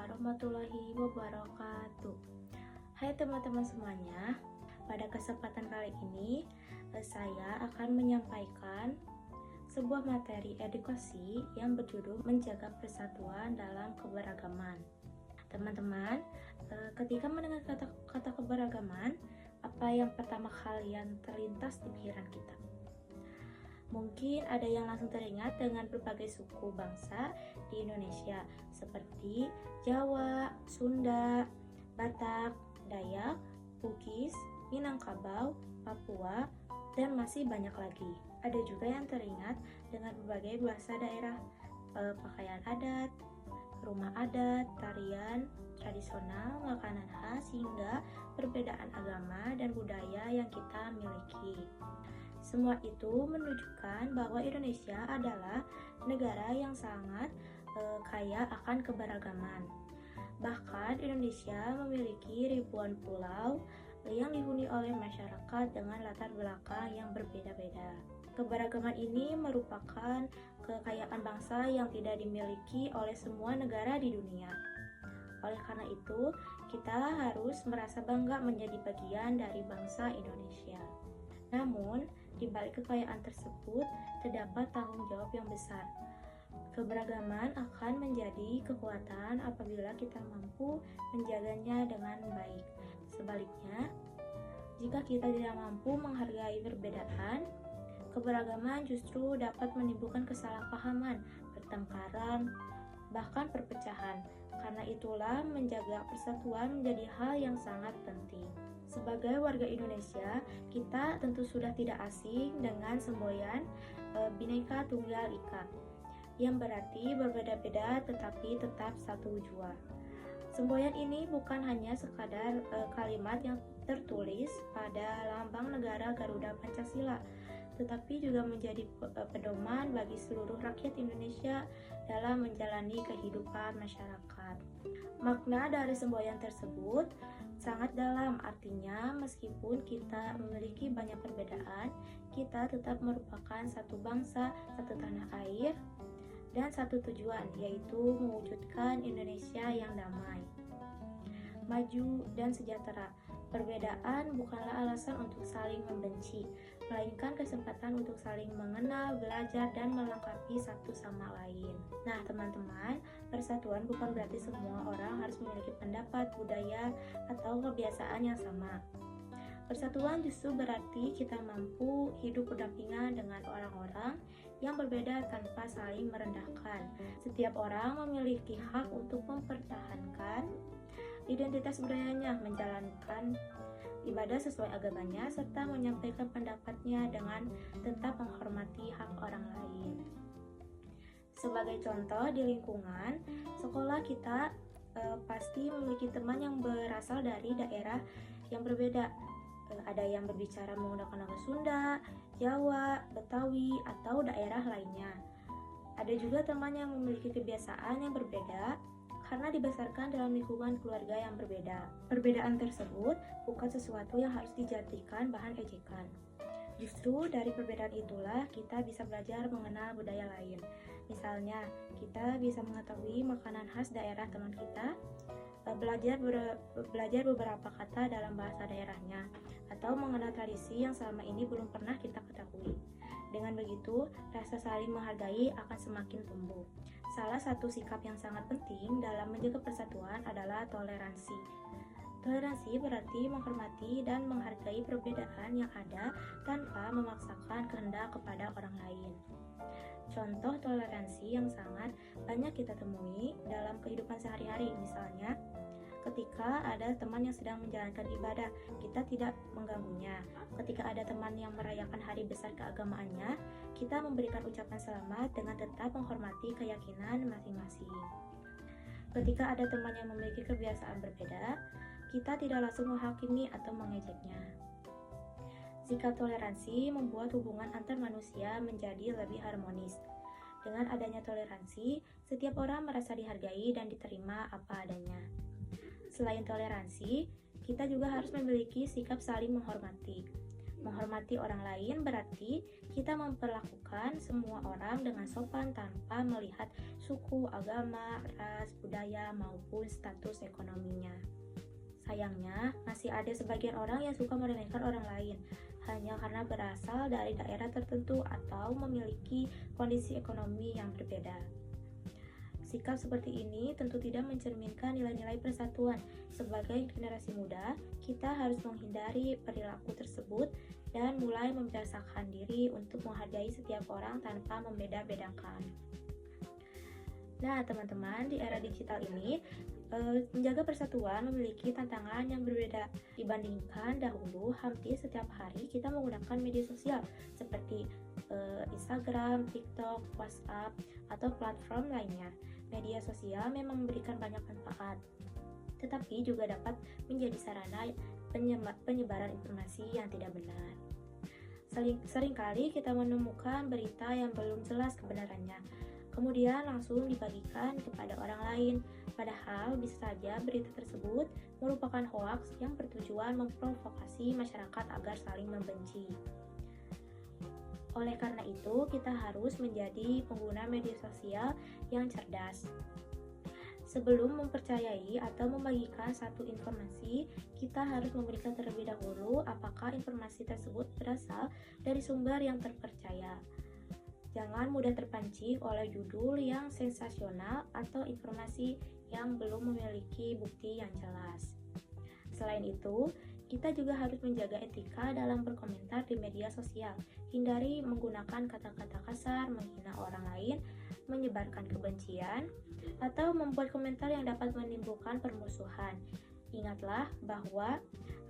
warahmatullahi wabarakatuh. Hai teman-teman semuanya, pada kesempatan kali ini saya akan menyampaikan sebuah materi edukasi yang berjudul Menjaga Persatuan dalam Keberagaman. Teman-teman, ketika mendengar kata keberagaman, apa yang pertama kalian terlintas di pikiran kita? Mungkin ada yang langsung teringat dengan berbagai suku bangsa di Indonesia seperti Jawa, Sunda, Batak, Dayak, Bugis, Minangkabau, Papua, dan masih banyak lagi. Ada juga yang teringat dengan berbagai bahasa daerah, pakaian adat, rumah adat, tarian tradisional, makanan khas, hingga perbedaan agama dan budaya yang kita miliki. Semua itu menunjukkan bahwa Indonesia adalah negara yang sangat kaya akan keberagaman. Bahkan Indonesia memiliki ribuan pulau yang dihuni oleh masyarakat dengan latar belakang yang berbeda-beda. Keberagaman ini merupakan kekayaan bangsa yang tidak dimiliki oleh semua negara di dunia. Oleh karena itu, kita harus merasa bangga menjadi bagian dari bangsa Indonesia. Namun, di balik kekayaan tersebut terdapat tanggung jawab yang besar. Keberagaman akan menjadi kekuatan apabila kita mampu menjaganya dengan baik. Sebaliknya, jika kita tidak mampu menghargai perbedaan, keberagaman justru dapat menimbulkan kesalahpahaman, pertengkaran, bahkan perpecahan. Karena itulah menjaga persatuan menjadi hal yang sangat penting. Sebagai warga Indonesia, kita tentu sudah tidak asing dengan semboyan Bhinneka Tunggal Ika, yang berarti berbeda-beda tetapi tetap satu jua. Semboyan ini bukan hanya sekadar kalimat yang tertulis pada lambang negara Garuda Pancasila, tetapi juga menjadi pedoman bagi seluruh rakyat Indonesia dalam menjalani kehidupan masyarakat. Makna dari semboyan tersebut sangat dalam, artinya meskipun kita memiliki banyak perbedaan, kita tetap merupakan satu bangsa, satu tanah air, dan satu tujuan, yaitu mewujudkan Indonesia yang damai, maju, dan sejahtera. Perbedaan bukanlah alasan untuk saling membenci, melainkan kesempatan untuk saling mengenal, belajar, dan melengkapi satu sama lain. Nah, teman-teman, persatuan bukan berarti semua orang harus memiliki pendapat, budaya, atau kebiasaan yang sama. Persatuan justru berarti kita mampu hidup berdampingan dengan orang-orang yang berbeda tanpa saling merendahkan. Setiap orang memiliki hak untuk mempertahankan identitas budayanya, menjalankan ibadah sesuai agamanya, serta menyampaikan pendapatnya dengan tetap menghormati hak orang lain. Sebagai contoh, di lingkungan sekolah kita pasti memiliki teman yang berasal dari daerah yang berbeda. Ada yang berbicara menggunakan bahasa Sunda, Jawa, Betawi, atau daerah lainnya. Ada juga teman yang memiliki kebiasaan yang berbeda karena dibesarkan dalam lingkungan keluarga yang berbeda. Perbedaan tersebut bukan sesuatu yang harus dijadikan bahan ejekan. Justru dari perbedaan itulah kita bisa belajar mengenal budaya lain. Misalnya, kita bisa mengetahui makanan khas daerah teman kita, belajar beberapa kata dalam bahasa daerahnya, atau mengenal tradisi yang selama ini belum pernah kita ketahui. Dengan begitu, rasa saling menghargai akan semakin tumbuh. Salah satu sikap yang sangat penting dalam menjaga persatuan adalah toleransi. Toleransi berarti menghormati dan menghargai perbedaan yang ada tanpa memaksakan kehendak kepada orang lain. Contoh toleransi yang sangat banyak kita temui dalam kehidupan sehari-hari, misalnya ketika ada teman yang sedang menjalankan ibadah, kita tidak mengganggunya. Ketika ada teman yang merayakan hari besar keagamaannya, kita memberikan ucapan selamat dengan tetap menghormati keyakinan masing-masing. Ketika ada teman yang memiliki kebiasaan berbeda, kita tidak langsung menghakimi atau mengejeknya. Sikap toleransi membuat hubungan antar manusia menjadi lebih harmonis. Dengan adanya toleransi, setiap orang merasa dihargai dan diterima apa adanya. Selain toleransi, kita juga harus memiliki sikap saling menghormati. Menghormati orang lain berarti kita memperlakukan semua orang dengan sopan tanpa melihat suku, agama, ras, budaya, maupun status ekonominya. Sayangnya, masih ada sebagian orang yang suka meremehkan orang lain hanya karena berasal dari daerah tertentu atau memiliki kondisi ekonomi yang berbeda. Sikap seperti ini tentu tidak mencerminkan nilai-nilai persatuan. Sebagai generasi muda, kita harus menghindari perilaku tersebut dan mulai membiasakan diri untuk menghargai setiap orang tanpa membeda-bedakan. Nah, teman-teman, di era digital ini, menjaga persatuan memiliki tantangan yang berbeda. Dibandingkan dahulu, hampir setiap hari kita menggunakan media sosial seperti Instagram, TikTok, WhatsApp, atau platform lainnya. Media sosial memang memberikan banyak manfaat, tetapi juga dapat menjadi sarana penyebaran informasi yang tidak benar. Seringkali kita menemukan berita yang belum jelas kebenarannya, kemudian langsung dibagikan kepada orang lain, padahal bisa saja berita tersebut merupakan hoaks yang bertujuan memprovokasi masyarakat agar saling membenci. Oleh karena itu, kita harus menjadi pengguna media sosial yang cerdas. Sebelum mempercayai atau membagikan satu informasi, kita harus memberikan terlebih dahulu apakah informasi tersebut berasal dari sumber yang terpercaya. Jangan mudah terpancing oleh judul yang sensasional atau informasi yang belum memiliki bukti yang jelas. Selain itu, kita juga harus menjaga etika dalam berkomentar di media sosial. Hindari menggunakan kata-kata kasar, menghina orang lain, menyebarkan kebencian, atau membuat komentar yang dapat menimbulkan permusuhan. Ingatlah bahwa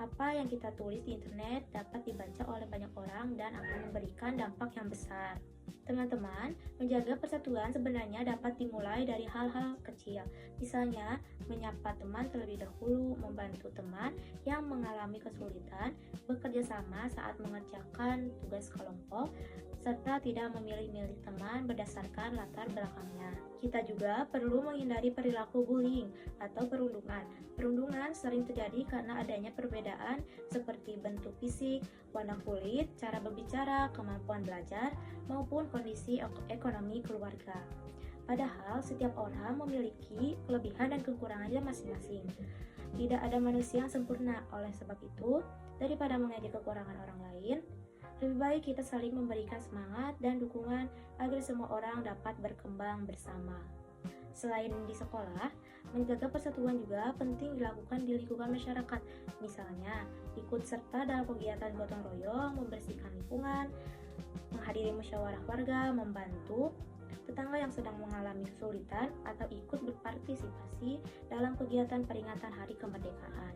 apa yang kita tulis di internet dapat dibaca oleh banyak orang dan akan memberikan dampak yang besar. Teman-teman, menjaga persatuan sebenarnya dapat dimulai dari hal-hal kecil. Misalnya, menyapa teman terlebih dahulu, membantu teman yang mengalami kesulitan, bekerja sama saat mengerjakan tugas kelompok, serta tidak memilih-milih teman berdasarkan latar belakangnya. Kita juga perlu menghindari perilaku bullying atau perundungan. Perundungan sering terjadi karena adanya perbedaan seperti bentuk fisik, warna kulit, cara berbicara, kemampuan belajar, maupun kondisi ekonomi keluarga. Padahal setiap orang memiliki kelebihan dan kekurangannya masing-masing. Tidak ada manusia yang sempurna. Oleh sebab itu, daripada mengejek kekurangan orang lain, lebih baik kita saling memberikan semangat dan dukungan agar semua orang dapat berkembang bersama. Selain di sekolah, menjaga persatuan juga penting dilakukan di lingkungan masyarakat. Misalnya, ikut serta dalam kegiatan gotong royong, membersihkan lingkungan, menghadiri musyawarah warga, membantu tetangga yang sedang mengalami kesulitan, atau ikut berpartisipasi dalam kegiatan peringatan Hari Kemerdekaan.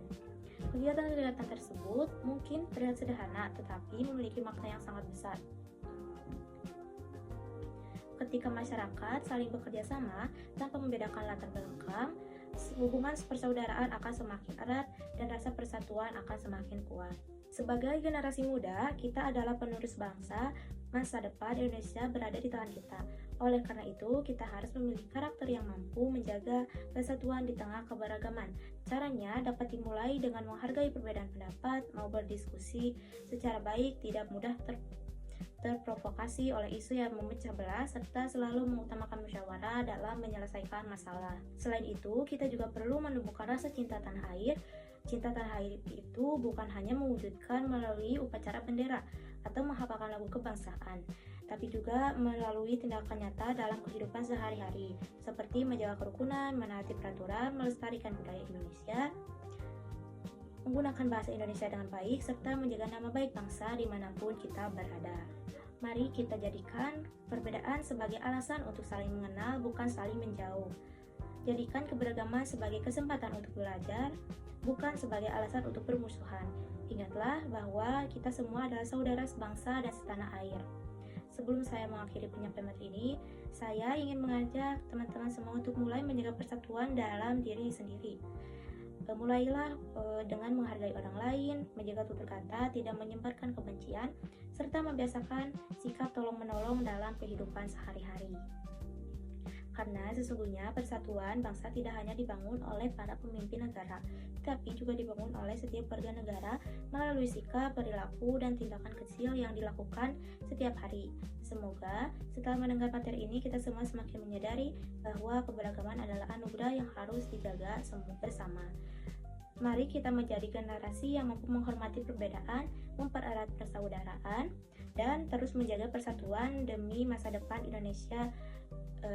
Kegiatan-kegiatan tersebut mungkin terlihat sederhana, tetapi memiliki makna yang sangat besar. Ketika masyarakat saling bekerja sama tanpa membedakan latar belakang, hubungan persaudaraan akan semakin erat dan rasa persatuan akan semakin kuat. Sebagai generasi muda, kita adalah penerus bangsa. Masa depan Indonesia berada di tangan kita. Oleh karena itu, kita harus memiliki karakter yang mampu menjaga persatuan di tengah keberagaman. Caranya dapat dimulai dengan menghargai perbedaan pendapat, mau berdiskusi secara baik, tidak mudah terprovokasi oleh isu yang memecah belah, serta selalu mengutamakan musyawarah dalam menyelesaikan masalah. Selain itu, kita juga perlu menumbuhkan rasa cinta tanah air. Cinta tanah air itu bukan hanya mewujudkan melalui upacara bendera atau menghafalkan lagu kebangsaan, tapi juga melalui tindakan nyata dalam kehidupan sehari-hari, seperti menjaga kerukunan, menaati peraturan, melestarikan budaya Indonesia, menggunakan bahasa Indonesia dengan baik, serta menjaga nama baik bangsa dimanapun kita berada. Mari kita jadikan perbedaan sebagai alasan untuk saling mengenal, bukan saling menjauh. Jadikan keberagaman sebagai kesempatan untuk belajar, bukan sebagai alasan untuk bermusuhan. Ingatlah bahwa kita semua adalah saudara sebangsa dan setanah air. Sebelum saya mengakhiri penyampaian materi ini, saya ingin mengajak teman-teman semua untuk mulai menjaga persatuan dalam diri sendiri. Mulailah dengan menghargai orang lain, menjaga tutur kata, tidak menyebarkan kebencian, serta membiasakan sikap tolong-menolong dalam kehidupan sehari-hari. Karena sesungguhnya persatuan bangsa tidak hanya dibangun oleh para pemimpin negara, tetapi juga dibangun oleh setiap warga negara melalui sikap, perilaku, dan tindakan kecil yang dilakukan setiap hari. Semoga setelah mendengar materi ini kita semua semakin menyadari bahwa keberagaman adalah anugerah yang harus dijaga semua bersama. Mari kita menjadi generasi yang mampu menghormati perbedaan, mempererat persaudaraan, dan terus menjaga persatuan demi masa depan Indonesia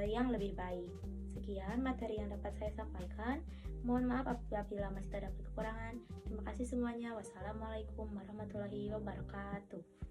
yang lebih baik. Sekian materi yang dapat saya sampaikan. Mohon maaf apabila masih terdapat kekurangan. Terima kasih semuanya. Wassalamualaikum warahmatullahi wabarakatuh.